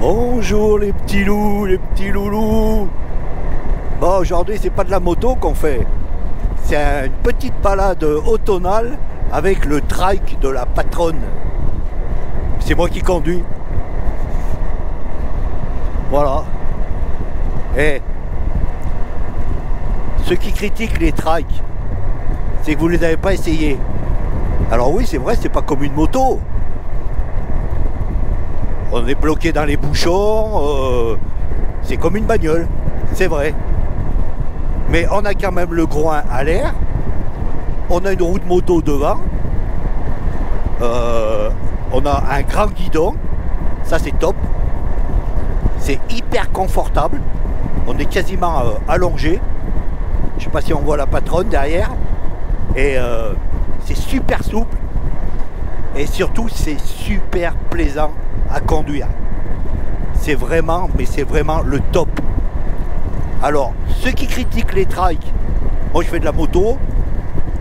Bonjour les petits loups, les petits loulous. Bon, aujourd'hui c'est pas de la moto qu'on fait, c'est une petite balade automnale avec le trike de la patronne. C'est moi qui conduis. Voilà. Et ceux qui critiquent les trikes, c'est que vous les avez pas essayés. Alors oui, c'est vrai, c'est pas comme une moto. On est bloqué dans les bouchons, c'est comme une bagnole, c'est vrai. Mais on a quand même le groin à l'air, on a une roue de moto devant, on a un grand guidon, ça c'est top, c'est hyper confortable, on est quasiment allongé, je sais pas si on voit la patronne derrière, et c'est super souple, et surtout c'est super plaisant à conduire. C'est vraiment, mais c'est vraiment le top. Alors, ceux qui critiquent les trikes, moi je fais de la moto,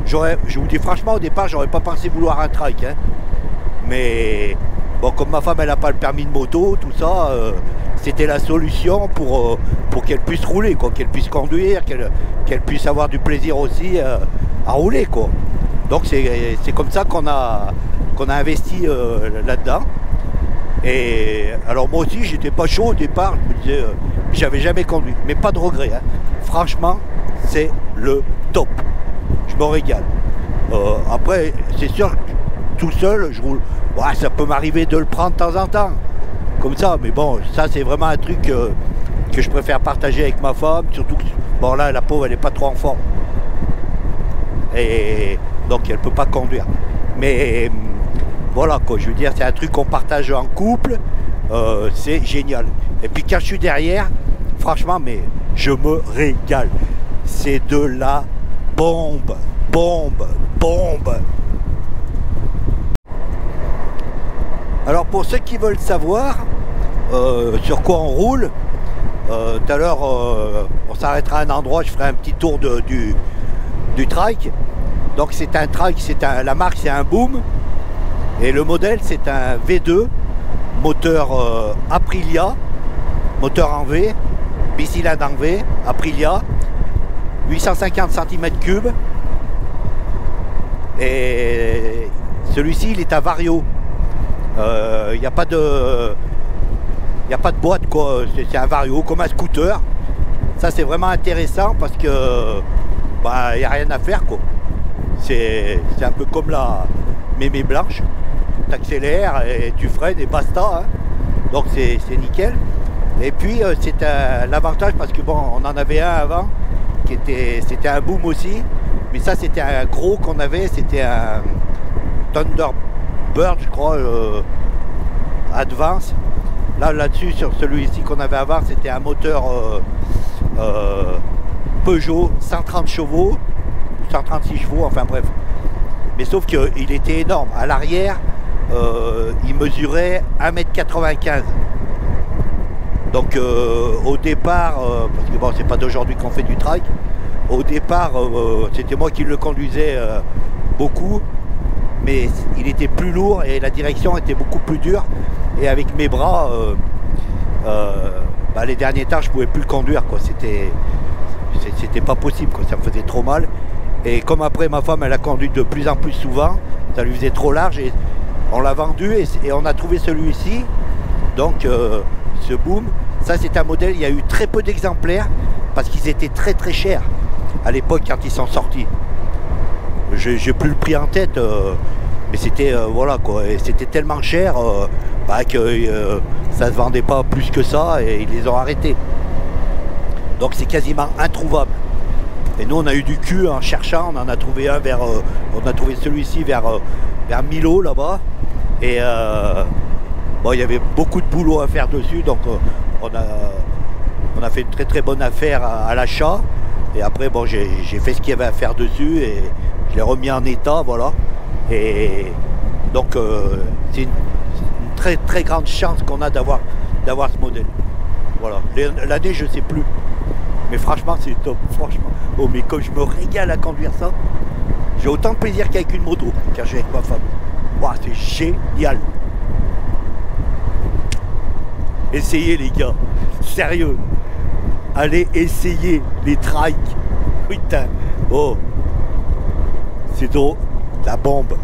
je vous dis franchement, au départ, j'aurais pas pensé vouloir un trike, hein. Mais bon, comme ma femme elle n'a pas le permis de moto, tout ça, c'était la solution pour qu'elle puisse rouler, quoi, qu'elle puisse conduire, qu'elle puisse avoir du plaisir aussi à rouler, quoi. Donc c'est comme ça qu'on a investi là-dedans. Et alors moi aussi j'étais pas chaud au départ, je me disais j'avais jamais conduit, mais pas de regret, hein. Franchement c'est le top, je me régale. Après c'est sûr que tout seul je roule, ouais, ça peut m'arriver de le prendre de temps en temps comme ça, mais bon, ça c'est vraiment un truc que je préfère partager avec ma femme, surtout que bon là la pauvre elle est pas trop en forme et donc elle peut pas conduire, mais voilà quoi, je veux dire, c'est un truc qu'on partage en couple, c'est génial. Et puis quand je suis derrière, franchement, mais je me régale. C'est de la bombe, bombe, bombe. Alors pour ceux qui veulent savoir sur quoi on roule, tout à l'heure on s'arrêtera à un endroit, je ferai un petit tour du trike. Donc c'est un trike, la marque c'est un Boom. Et le modèle c'est un V2, moteur Aprilia, moteur en V, bicylindre en V, Aprilia, 850 cm3. Et celui-ci il est à Vario. Il n'y a pas de boîte quoi, c'est un Vario comme un scooter. Ça c'est vraiment intéressant parce que bah, y a rien à faire quoi. C'est un peu comme la mémé blanche. T'accélères et tu freines et basta, hein. Donc c'est nickel. Et puis c'est l'avantage parce que bon, on en avait un avant c'était un Boom aussi, mais ça c'était un gros qu'on avait, c'était un Thunderbird je crois, Advance. Là-dessus sur celui-ci qu'on avait avant c'était un moteur Peugeot 130 chevaux 136 chevaux, enfin bref, mais sauf qu'il était énorme à l'arrière. Il mesurait 1,95 m. Donc au départ, parce que bon c'est pas d'aujourd'hui qu'on fait du trike, au départ c'était moi qui le conduisais beaucoup, mais il était plus lourd et la direction était beaucoup plus dure, et avec mes bras bah, les derniers temps je pouvais plus le conduire quoi, c'était pas possible quoi, ça me faisait trop mal. Et comme après ma femme elle a conduit de plus en plus souvent, ça lui faisait trop large et on l'a vendu et on a trouvé celui-ci, donc ce Boom. Ça c'est un modèle, il y a eu très peu d'exemplaires parce qu'ils étaient très très chers à l'époque quand ils sont sortis. J'ai plus le prix en tête, mais c'était voilà quoi, et c'était tellement cher bah, que ça se vendait pas plus que ça et ils les ont arrêtés. Donc c'est quasiment introuvable. Et nous on a eu du cul en cherchant, on en a trouvé un on a trouvé celui-ci vers Milo là-bas. Et bon, il y avait beaucoup de boulot à faire dessus, donc on a fait une très très bonne affaire à l'achat. Et après bon, j'ai fait ce qu'il y avait à faire dessus et je l'ai remis en état, voilà. Et donc c'est une très très grande chance qu'on a d'avoir ce modèle. Voilà. L'année je sais plus, mais franchement c'est top, franchement. Oh mais comme je me régale à conduire ça, j'ai autant de plaisir qu'avec une moto quand j'ai avec ma femme. Wow, c'est génial. Essayez les gars, sérieux. Allez essayer les trikes. Putain, oh, c'est trop la bombe.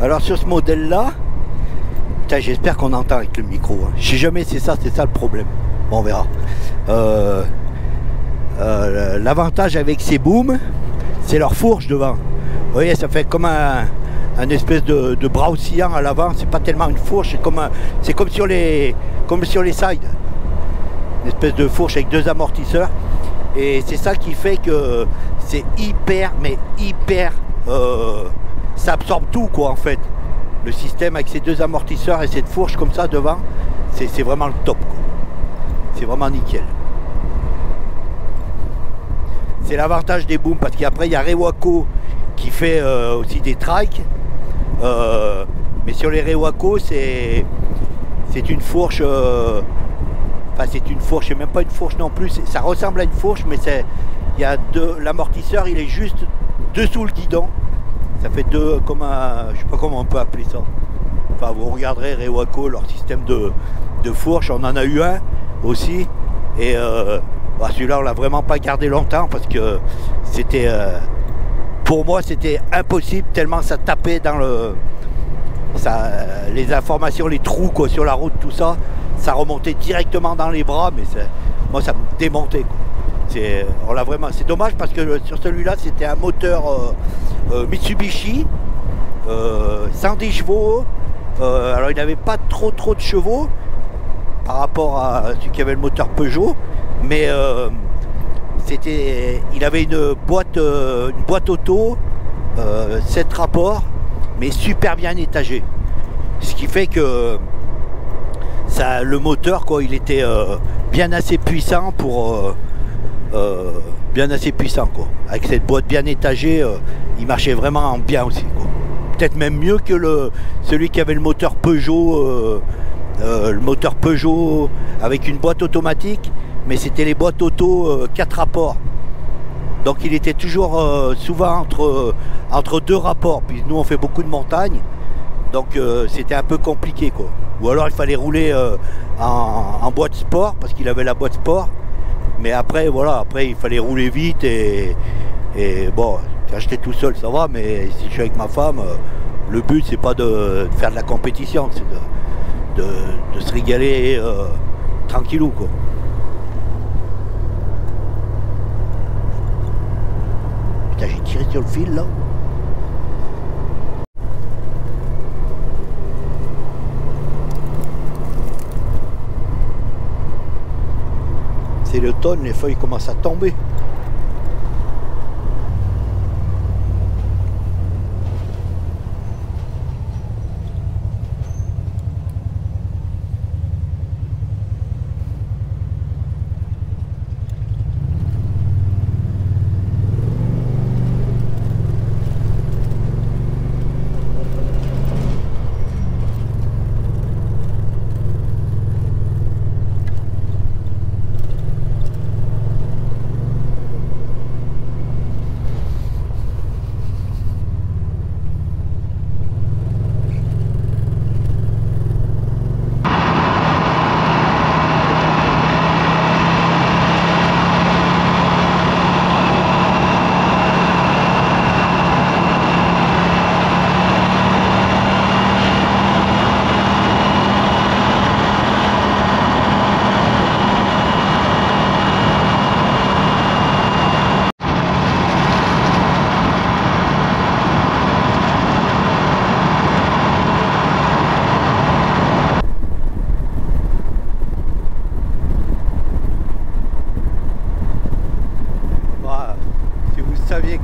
Alors sur ce modèle là, j'espère qu'on entend avec le micro. Hein. Je sais jamais c'est ça le problème. Bon, on verra. L'avantage avec ces booms, c'est leur fourche devant. Vous voyez, ça fait comme un espèce de bras oscillant à l'avant. C'est pas tellement une fourche, c'est comme sur les sides. Une espèce de fourche avec deux amortisseurs. Et c'est ça qui fait que c'est hyper, ça absorbe tout quoi en fait. Le système avec ces deux amortisseurs et cette fourche comme ça devant, c'est vraiment le top quoi. C'est vraiment nickel. C'est l'avantage des booms parce qu'après il y a Rewako qui fait aussi des trikes. Mais sur les Rewako c'est une fourche. Enfin c'est une fourche, c'est même pas une fourche non plus. Ça ressemble à une fourche mais il y a l'amortisseur il est juste dessous le guidon. Ça fait deux comme un. Je sais pas comment on peut appeler ça. Enfin vous regarderez Rewako, leur système de fourche, on en a eu un aussi. Et celui-là on l'a vraiment pas gardé longtemps parce que c'était pour moi c'était impossible tellement ça tapait dans les informations, les trous quoi, sur la route, tout ça, ça remontait directement dans les bras, mais moi ça me démontait quoi. On l'a vraiment. C'est dommage parce que sur celui-là c'était un moteur Mitsubishi 110 chevaux. Alors il n'avait pas trop de chevaux par rapport à celui qui avait le moteur Peugeot, mais il avait une boîte auto 7 rapports mais super bien étagé, ce qui fait que le moteur quoi, il était bien assez puissant pour quoi. Avec cette boîte bien étagée, il marchait vraiment bien aussi quoi. Peut-être même mieux que celui qui avait le moteur Peugeot avec une boîte automatique, mais c'était les boîtes auto 4 rapports. Donc il était toujours souvent entre 2 rapports. Puis nous on fait beaucoup de montagnes, donc c'était un peu compliqué quoi. Ou alors il fallait rouler en boîte sport parce qu'il avait la boîte sport. Mais après voilà, après il fallait rouler vite et bon, quand j'étais tout seul ça va, mais si je suis avec ma femme, le but c'est pas de faire de la compétition, c'est de se régaler tranquillou quoi. Putain, j'ai tiré sur le fil là. C'est l'automne, les feuilles commencent à tomber.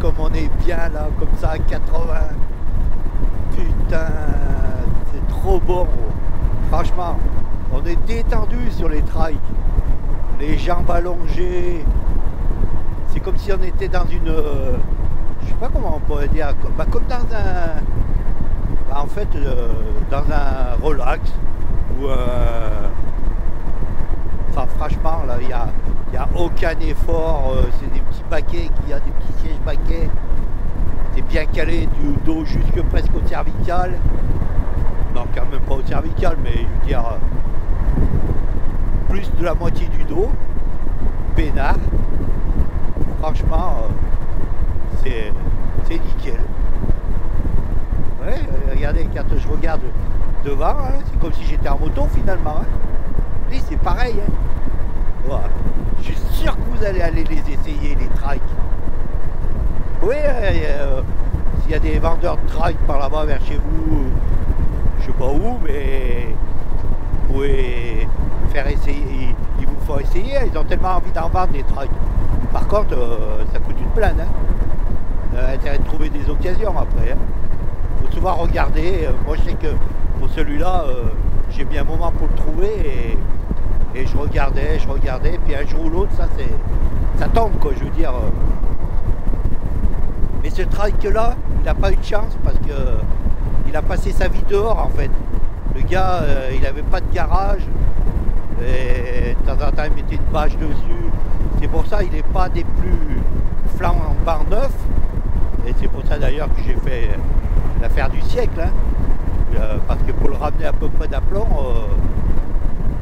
Comme on est bien là, comme ça à 80. Putain, c'est trop bon. Franchement, on est détendu sur les trikes. Les jambes allongées. C'est comme si on était dans une... je sais pas comment on pourrait dire. Comme dans un... en fait, dans un relax. Ou enfin, franchement, là, il n'y a aucun effort. C'est des petits paquets, il y a des petits sièges paquets. t'es bien calé du dos jusque presque au cervical. Non, quand même pas au cervical, mais je veux dire plus de la moitié du dos, peinard. Franchement, c'est nickel. Ouais, regardez, quand je regarde devant, hein, c'est comme si j'étais en moto finalement. Hein. Et c'est pareil. Hein. Voilà. Je suis sûr que vous allez aller les essayer, les trikes. Oui, s'il y a des vendeurs de trikes par là-bas vers chez vous, je sais pas où, mais vous pouvez faire essayer. Ils vous font essayer, ils ont tellement envie d'en vendre des trikes. Par contre, ça coûte une blinde. Hein. Intérêt de trouver des occasions après. Hein. Faut souvent regarder. Moi, je sais que pour celui-là, j'ai mis un moment pour le trouver et je regardais, puis un jour ou l'autre, ça tombe, quoi, je veux dire. Mais ce trike-là, il n'a pas eu de chance parce que il a passé sa vie dehors, en fait. Le gars, il n'avait pas de garage, et de temps en temps, il mettait une bâche dessus. C'est pour ça qu'il n'est pas des plus flambant neufs. Et c'est pour ça d'ailleurs que j'ai fait l'affaire du siècle. Hein. Parce que pour le ramener à peu près d'aplomb,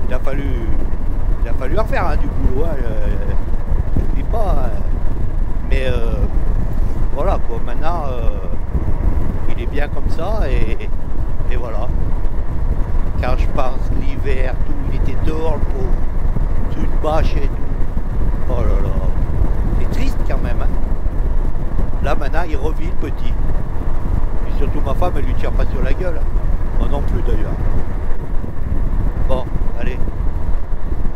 il a fallu en faire hein, du boulot. Hein. Je dis pas. Hein. Mais voilà quoi, maintenant il est bien comme ça et voilà. Quand je pense l'hiver, tout, il était dehors le pauvre, sous une bâche et tout. Oh là là. C'est triste quand même. Hein. Là maintenant il revit le petit. Et surtout ma femme elle lui tire pas sur la gueule. Hein. Moi non plus d'ailleurs. Bon, allez.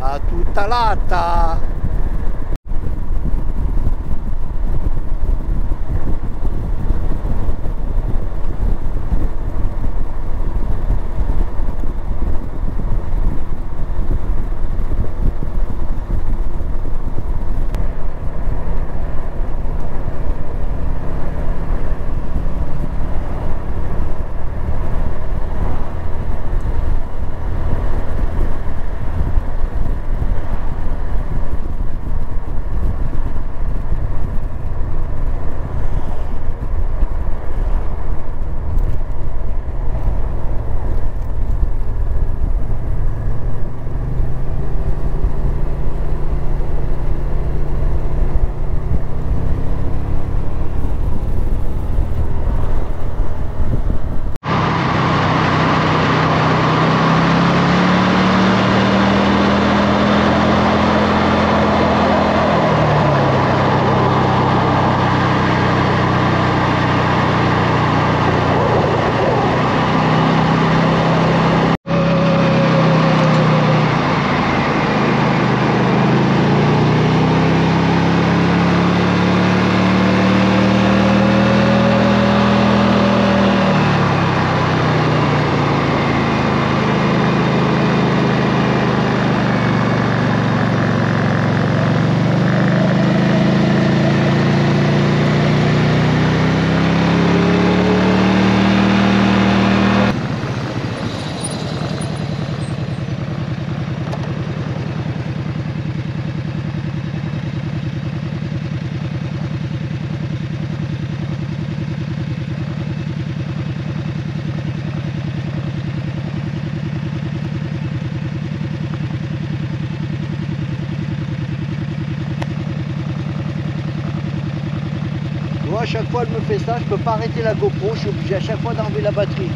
À tout à l'heure. À chaque fois elle me fait ça, je peux pas arrêter la GoPro, je suis obligé à chaque fois d'enlever la batterie.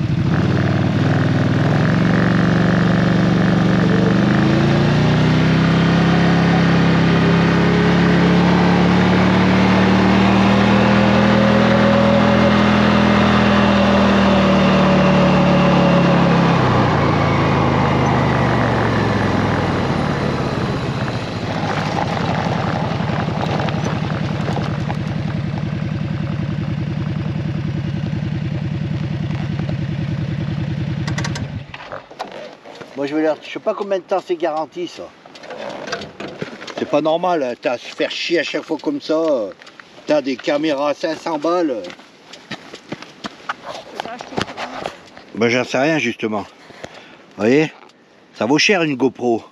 Moi je vais leur... Je sais pas combien de temps c'est garanti ça. C'est pas normal, hein. T'as à se faire chier à chaque fois comme ça. T'as des caméras à 500 balles. Ben j'en sais rien justement. Vous voyez, ça vaut cher une GoPro.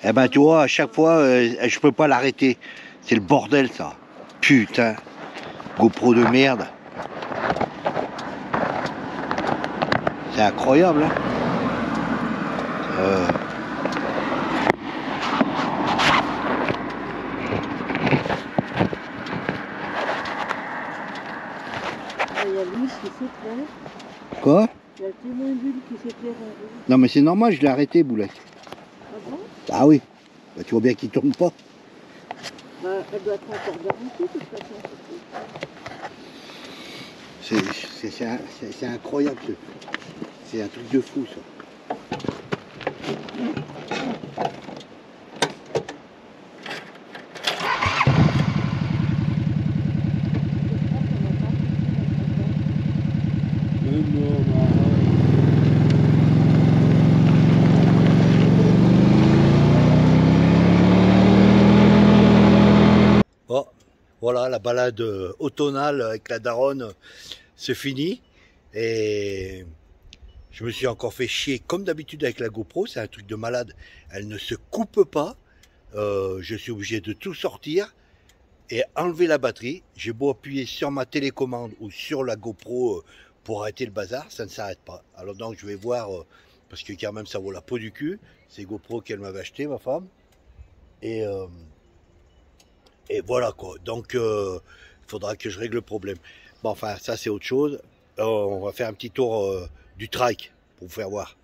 Eh ben tu vois, à chaque fois, je peux pas l'arrêter. C'est le bordel ça. Putain, GoPro de merde. C'est incroyable, hein. Il y a Louis qui s'éclaire. Quoi? Il y a le témoin bulle qui s'éclaire en rouge. Non mais c'est normal, je l'ai arrêté, Boulette. Ah bon? Ah oui. Bah, tu vois bien qu'il tourne pas. Bah, elle doit être encore garantie de toute façon. C'est incroyable. C'est un truc de fou ça. Bon, voilà, la balade automnale avec la daronne se finit et je me suis encore fait chier comme d'habitude avec la GoPro, c'est un truc de malade, elle ne se coupe pas, je suis obligé de tout sortir et enlever la batterie. J'ai beau appuyer sur ma télécommande ou sur la GoPro pour arrêter le bazar, ça ne s'arrête pas. Alors donc je vais voir, parce que quand même ça vaut la peau du cul, c'est GoPro qu'elle m'avait acheté, ma femme, et voilà quoi, donc il faudra que je règle le problème. Bon enfin ça c'est autre chose, on va faire un petit tour du trike pour vous faire voir.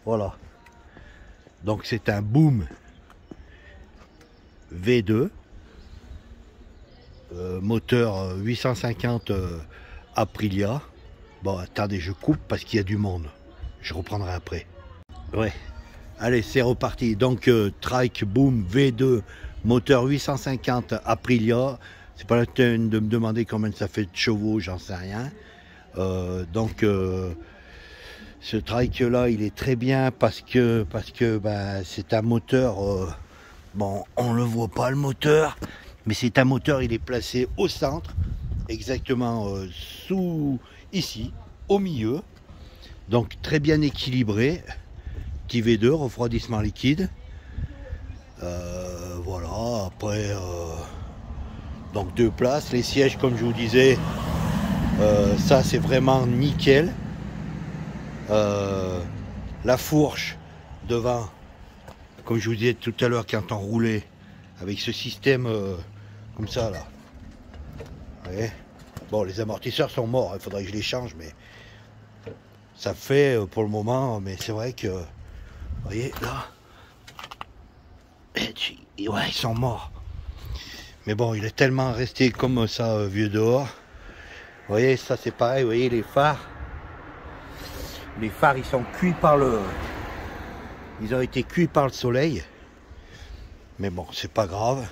Voilà, donc c'est un Boom V2, moteur 850 Aprilia. Bon attendez, je coupe parce qu'il y a du monde, je reprendrai après. Ouais. Allez, c'est reparti. Donc, trike Boom V2, moteur 850 Aprilia. C'est pas la peine de me demander combien ça fait de chevaux, j'en sais rien. Ce trike là, il est très bien parce que ben, c'est un moteur. Bon, on le voit pas le moteur, mais c'est un moteur. Il est placé au centre, exactement ici, au milieu. Donc très bien équilibré. V2, refroidissement liquide. Voilà, après donc 2 places, les sièges comme je vous disais, ça c'est vraiment nickel. La fourche devant, comme je vous disais tout à l'heure quand on roulait avec ce système comme ça là. Vous voyez, bon, les amortisseurs sont morts, il faudrait que je les change, mais ça fait pour le moment, mais c'est vrai que vous voyez là, ouais, ils sont morts. Mais bon, il est tellement resté comme ça, vieux dehors. Vous voyez, ça c'est pareil, vous voyez les phares. Les phares, ils sont cuits par ils ont été cuits par le soleil. Mais bon, c'est pas grave.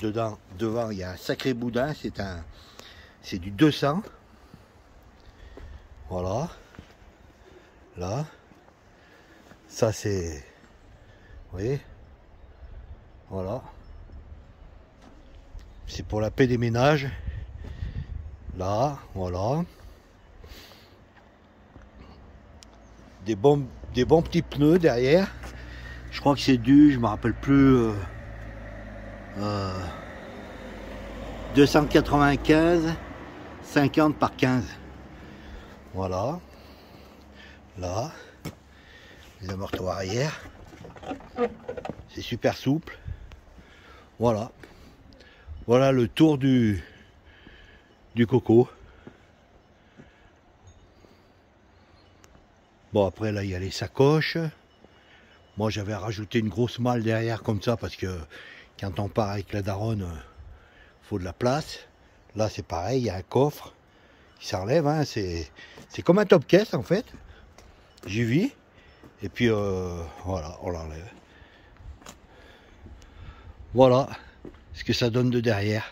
Devant, il y a un sacré boudin, c'est du 200. Voilà. Là. Ça c'est, vous voyez, voilà, c'est pour la paix des ménages. Là, voilà, des bons petits pneus derrière. Je crois que c'est je me rappelle plus, 295 50 par 15. Voilà, là. Les amortoirs arrière, c'est super souple. Voilà, voilà le tour du coco. Bon, après là il y a les sacoches. Moi j'avais rajouté une grosse malle derrière comme ça parce que quand on part avec la daronne, faut de la place. Là c'est pareil, il y a un coffre qui s'enlève, hein. C'est comme un top caisse en fait. J'y vis. Et puis voilà, on l'enlève. Voilà ce que ça donne de derrière.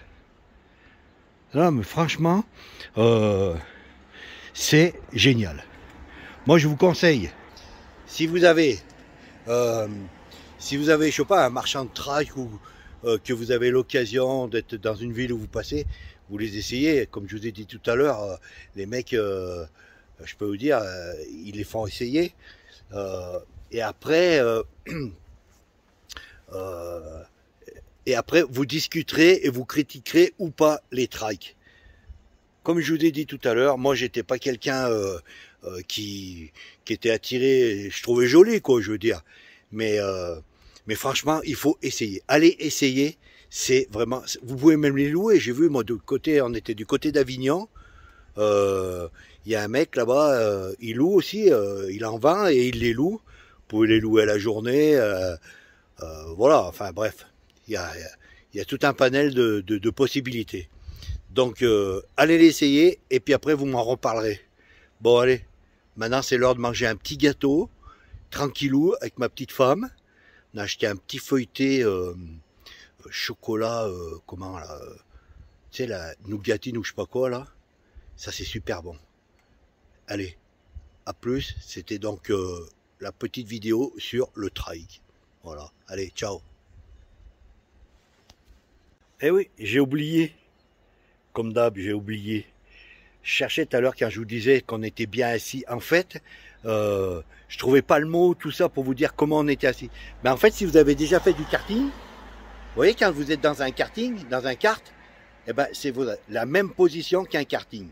Là, mais franchement, c'est génial. Moi, je vous conseille, si vous avez, je sais pas, un marchand de trike ou que vous avez l'occasion d'être dans une ville où vous passez, vous les essayez. Comme je vous ai dit tout à l'heure, les mecs, je peux vous dire, ils les font essayer. Et après, vous discuterez et vous critiquerez ou pas les trikes. Comme je vous ai dit tout à l'heure, moi j'étais pas quelqu'un qui était attiré, je trouvais joli quoi, je veux dire. Mais franchement, il faut essayer. Allez essayer, c'est vraiment. Vous pouvez même les louer. J'ai vu moi de côté, on était du côté d'Avignon. Il y a un mec là-bas, il loue aussi, il en vend et il les loue. Vous pouvez les louer à la journée. Voilà, enfin bref, il y a tout un panel de possibilités. Donc allez l'essayer et puis après vous m'en reparlerez. Bon allez, maintenant c'est l'heure de manger un petit gâteau, tranquillou avec ma petite femme. On a acheté un petit feuilleté chocolat, comment là, tu sais la nougatine ou je sais pas quoi là. Ça c'est super bon. Allez, à plus. C'était donc la petite vidéo sur le trike. Voilà, allez, ciao. Eh oui, j'ai oublié. Comme d'hab, j'ai oublié. Je cherchais tout à l'heure quand je vous disais qu'on était bien assis. En fait, je trouvais pas le mot, tout ça, pour vous dire comment on était assis. Mais en fait, si vous avez déjà fait du karting, vous voyez, quand vous êtes dans un karting, dans un kart, eh ben, c'est la même position qu'un karting.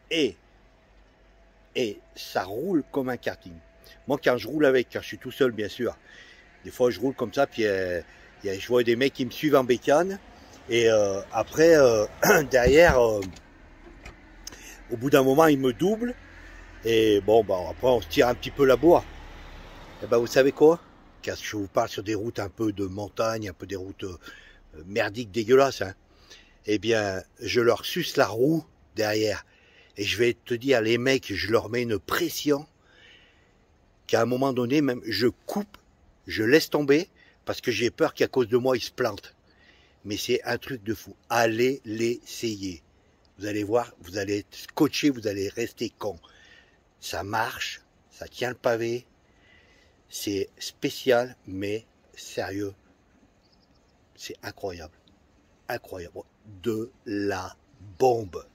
Et ça roule comme un karting. Moi, quand je roule avec, quand je suis tout seul, bien sûr, des fois, je roule comme ça, puis je vois des mecs qui me suivent en bécane. Et après, derrière, au bout d'un moment, ils me doublent. Et bon, bah, après, on se tire un petit peu la bourre. Et ben, vous savez quoi? Quand je vous parle sur des routes un peu de montagne, un peu des routes merdiques, dégueulasses, hein, eh bien, je leur suce la roue derrière. Et je vais te dire, les mecs, je leur mets une pression qu'à un moment donné, même, je coupe, je laisse tomber, parce que j'ai peur qu'à cause de moi, ils se plantent. Mais c'est un truc de fou. Allez l'essayer. Vous allez voir, vous allez être scotché, vous allez rester con. Ça marche, ça tient le pavé. C'est spécial, mais sérieux. C'est incroyable. Incroyable. De la bombe.